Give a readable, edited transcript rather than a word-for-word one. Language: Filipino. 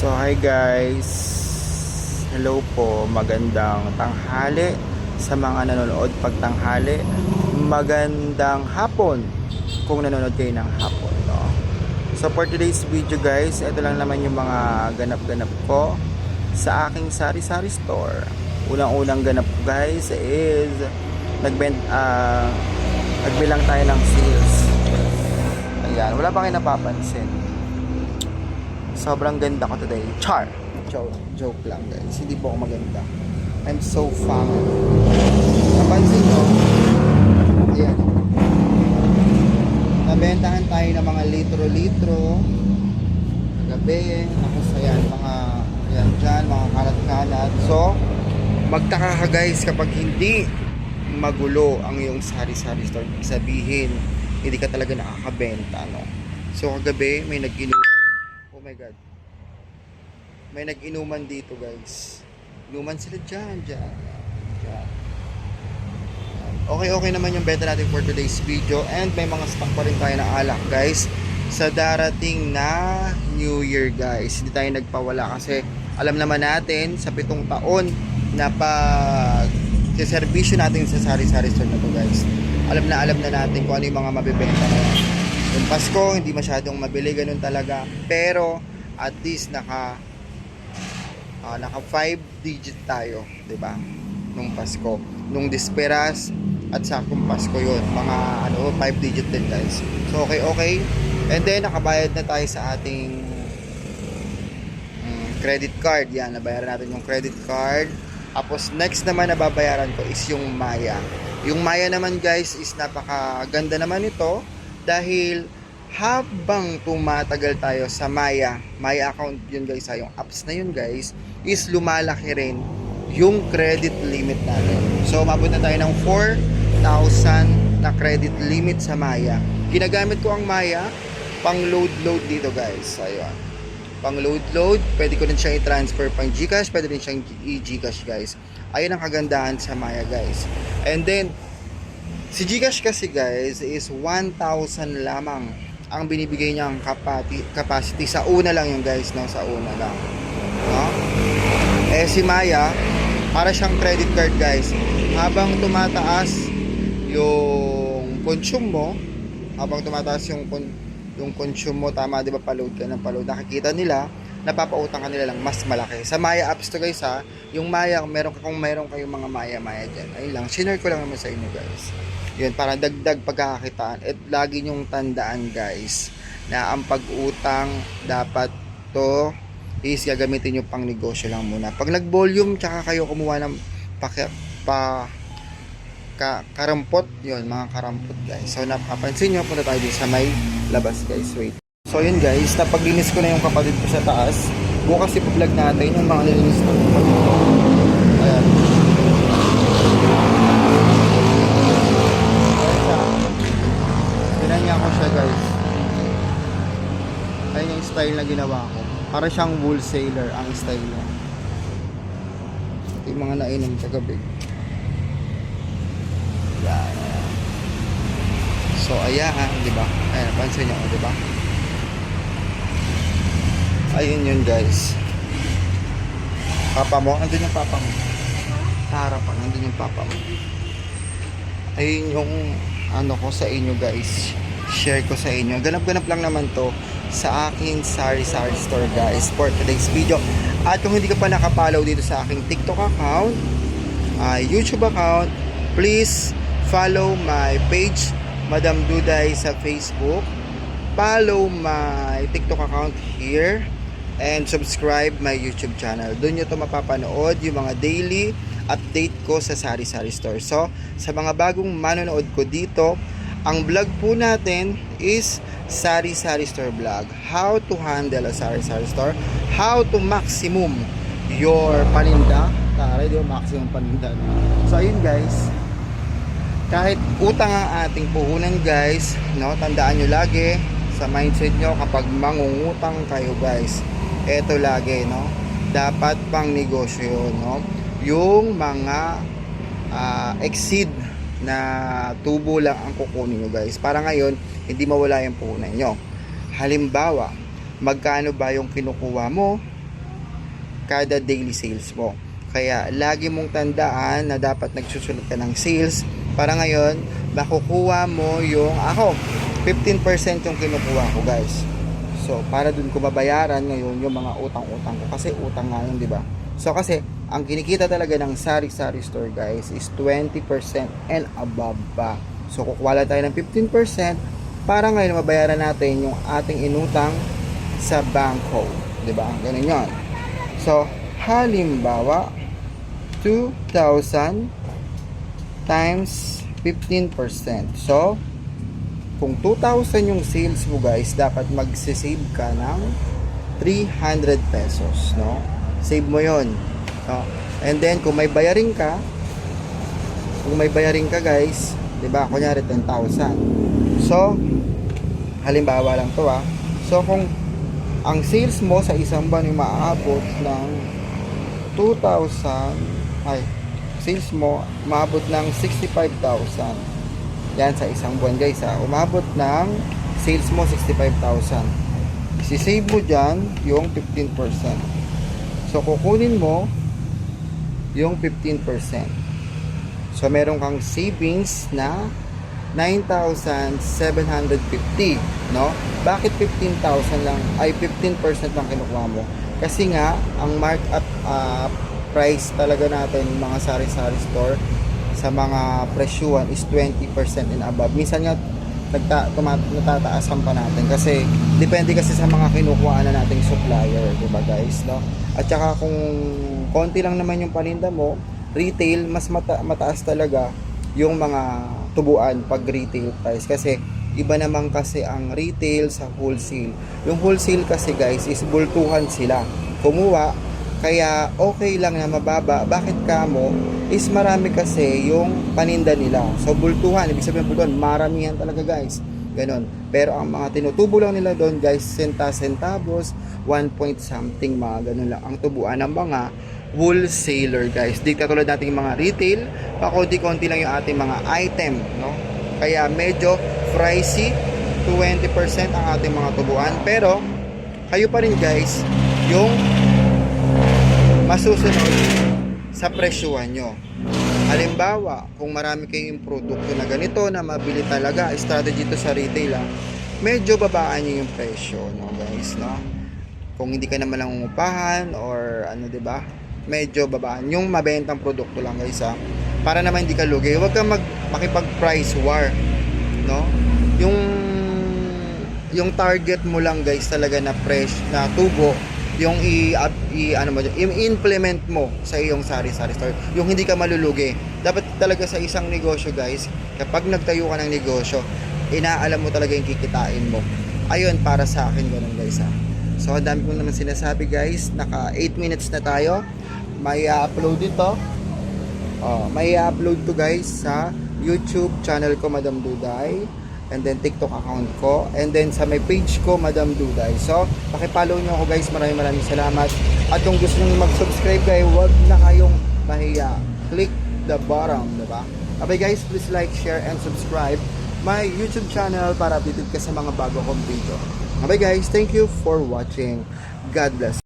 So hi guys, hello po, magandang tanghali sa mga nanonood pagtanghali, magandang hapon kung nanonood kayo ng hapon, no? So for today's video guys, ito lang naman yung mga ganap-ganap ko sa aking sari-sari store. Unang-unang ganap ko guys is nagbilang tayo ng sales. Ayan, wala pa kayo napapansin. Sobrang ganda ko today. Char! Joke lang guys. Hindi po ako maganda. I'm so fun. Napansin nyo? Ayan. Nabentahan tayo ng mga litro-litro. Gabi. Tapos ayan, ayan dyan, mga kalat-kalat. So, magtaka ka guys kapag hindi magulo ang iyong sari-sari store. Sabihin, hindi ka talaga nakakabenta, no? So, kagabi, may nag-inuman. Oh my God. May nag-inuman dito, guys. Inuman sila dyan. Okay naman yung benta natin for today's video. And may mga stock pa rin tayo na alak, guys. Sa darating na New Year, guys. Hindi tayo nagpawala kasi alam naman natin sa 7 taon na pag-servisyo natin sa sari-sari store na to, guys. Alam na natin kung ano yung mga mabibenta na yan. Yung Pasko, hindi masyadong mabili, ganun talaga. Pero, at least naka 5 digit tayo, 'di ba? Nung Pasko, nung Disperas at sakong Pasko 'yon, mga 5 digit din, guys. So okay. And then nakabayad na tayo sa ating credit card. Yan, nabayaran natin yung credit card. Tapos next naman na babayaran ko is yung Maya. Yung Maya naman, guys, is napakaganda naman ito dahil habang tumatagal tayo sa Maya account yun, guys, yung apps na yun, guys, is lumalaki rin yung credit limit natin. So umabot na tayo ng 4,000 na credit limit sa Maya. Ginagamit ko ang Maya pang load dito, guys. Ayun, pang load, pwede ko rin siyang i-transfer pang GCash, pwede rin siyang i-GCash, guys. Ayun ang kagandahan sa Maya, guys. And then si GCash kasi, guys, is 1,000 lamang ang binibigay niyang capacity sa una lang yung, guys, no? Sa una lang, no? Si Maya para siyang credit card, guys. Habang tumataas yung consume mo, yung consume mo, tama, di ba, pa-load ka ng pa-load, nakikita nila, napapautang ka nila lang mas malaki. Sa Maya apps to, guys, ha. Yung Maya, kung meron kayong mga Maya dyan, ayun lang, sinare ko lang naman sa inyo, guys. Yun, para dagdag pagkakakitaan. At lagi nyong tandaan, guys, na ang pag-utang dapat to is gagamitin nyo pang negosyo lang muna. Pag nag-volume, tsaka kayo kumuha ng karampot, yun, mga karampot, guys. So napapansin nyo, punta tayo din sa may labas, guys. Wait. So yun, guys, napaglinis ko na yung kapatid ko sa taas. Bukas ipa-vlog natin yung mga nilinis ko. Ayan. Pinanya ko siya, guys. Ayun yung style na ginawa ko. Para siyang wholesaler ang style niya. Ito yung mga nainom kagabi. Yan. So ayan, di ba? Ayan, pansin niyo, di ba? Ayun yun, guys. Papa mo, andun yung papa mo. Sa harapan, andun yung papa mo. Ayun yung ko sa inyo, guys. Share ko sa inyo. Ganap-ganap lang naman to sa aking sari-sari store, guys, for today's video. At kung hindi ka pa nakapollow dito sa aking TikTok account, YouTube account, please follow my page, Madam Duday, sa Facebook. Follow my TikTok account here and subscribe my YouTube channel. Doon nyo to mapapanood yung mga daily update ko sa sari-sari store. So, sa mga bagong manonood ko dito, ang vlog po natin is sari-sari store vlog. How to handle a sari-sari store, how to maximum your paninda. Taray, di ba, maximum paninda. So, ayun, guys. Kahit utang ang ating puhunan, guys, no, tandaan nyo lagi sa mindset nyo kapag mangungutang kayo, guys, eto lagi, no, dapat pang negosyo yun, no, yung mga exceed na tubo lang ang kukunin nyo, guys, para ngayon hindi mawala yung puhunan nyo. Halimbawa, magkano ba yung kinukuha mo kada daily sales mo. Kaya lagi mong tandaan na dapat nagsusulat ka ng sales para ngayon makukuha mo yung ako 15% yung kinukuha ko guys. So para dun ko babayaran ngayon yung mga utang-utang ko kasi utang nga yun, di ba? So kasi ang kinikita talaga ng sari-sari store guys is 20% and above pa. So kukuha lang tayo ng 15% para ngayon mabayaran natin yung ating inutang sa bangko, di ba? Ganun yun. So halimbawa 2,000 times 15%. So, kung 2,000 yung sales mo guys, dapat magsisave ka ng 300 pesos, no? Save mo yon, no? And then, kung may bayarin ka guys, di ba, kunyari 10,000. So, halimbawa lang to So, kung ang sales mo sa isang buwan ay maaabot ng 2,000, sales mo umabot ng 65,000 yan sa isang buwan guys umabot ng sales mo 65,000, isisave mo dyan yung 15%. So kukunin mo yung 15%, so meron kang savings na 9,750, no? Bakit 15,000 lang 15% lang kinukuha mo? Kasi nga ang markup price talaga natin mga sari-sari store sa mga presyuan is 20% and above. Minsan nga natataasan pa natin kasi depende kasi sa mga kinukuha na nating supplier, di ba guys, no? At saka kung konti lang naman yung paninda mo, retail mas mataas talaga yung mga tubuan pag retail price kasi iba naman kasi ang retail sa wholesale. Yung wholesale kasi guys is bultuhan sila kumuha, kaya okay lang na mababa. Bakit kamo is marami kasi yung paninda nila, so bultuhan, ibig sabihin bultuhan, maramihan talaga guys, ganon. Pero ang mga tinutubo lang nila doon guys, centavos, 1 point something, mga ganon lang ang tubuan ng mga wholesaler guys. Di katulad nating mga retail, pakonti-konti lang yung ating mga item, no? Kaya medyo pricey, 20% ang ating mga tubuan, pero kayo pa rin guys yung masusunod sa presyuhan nyo. Halimbawa, kung marami kayong produkto na ganito na mabili talaga, strategy to sa retail medyo babaan nyo yung presyo, no guys, no? Kung hindi ka naman lang umupahan or ano, di ba? Medyo babaan yung mabentang produkto lang guys para naman hindi ka lugi. Huwag kang makipag price war, no? Yung target mo lang guys talaga na fresh na tubo yung i-implement mo sa iyong sari-sari store, yung hindi ka malulugi. Dapat talaga sa isang negosyo guys, kapag nagtayo ka ng negosyo, inaalam mo talaga yung kikitain mo. Ayun, para sa akin ganun guys So ang dami ko naman sinasabi guys, naka 8 minutes na tayo. May upload ito, may upload to guys sa YouTube channel ko, Madam Duday, and then TikTok account ko, and then sa may page ko, Madam Duday. So paki-follow nyo ako guys, maraming salamat. At kung gusto nyo mag-subscribe guys, huwag na kayong mahiya, click the button, diba? Okay guys, please like, share, and subscribe my YouTube channel para updated ka sa mga bago kong video. Okay guys, thank you for watching. God bless.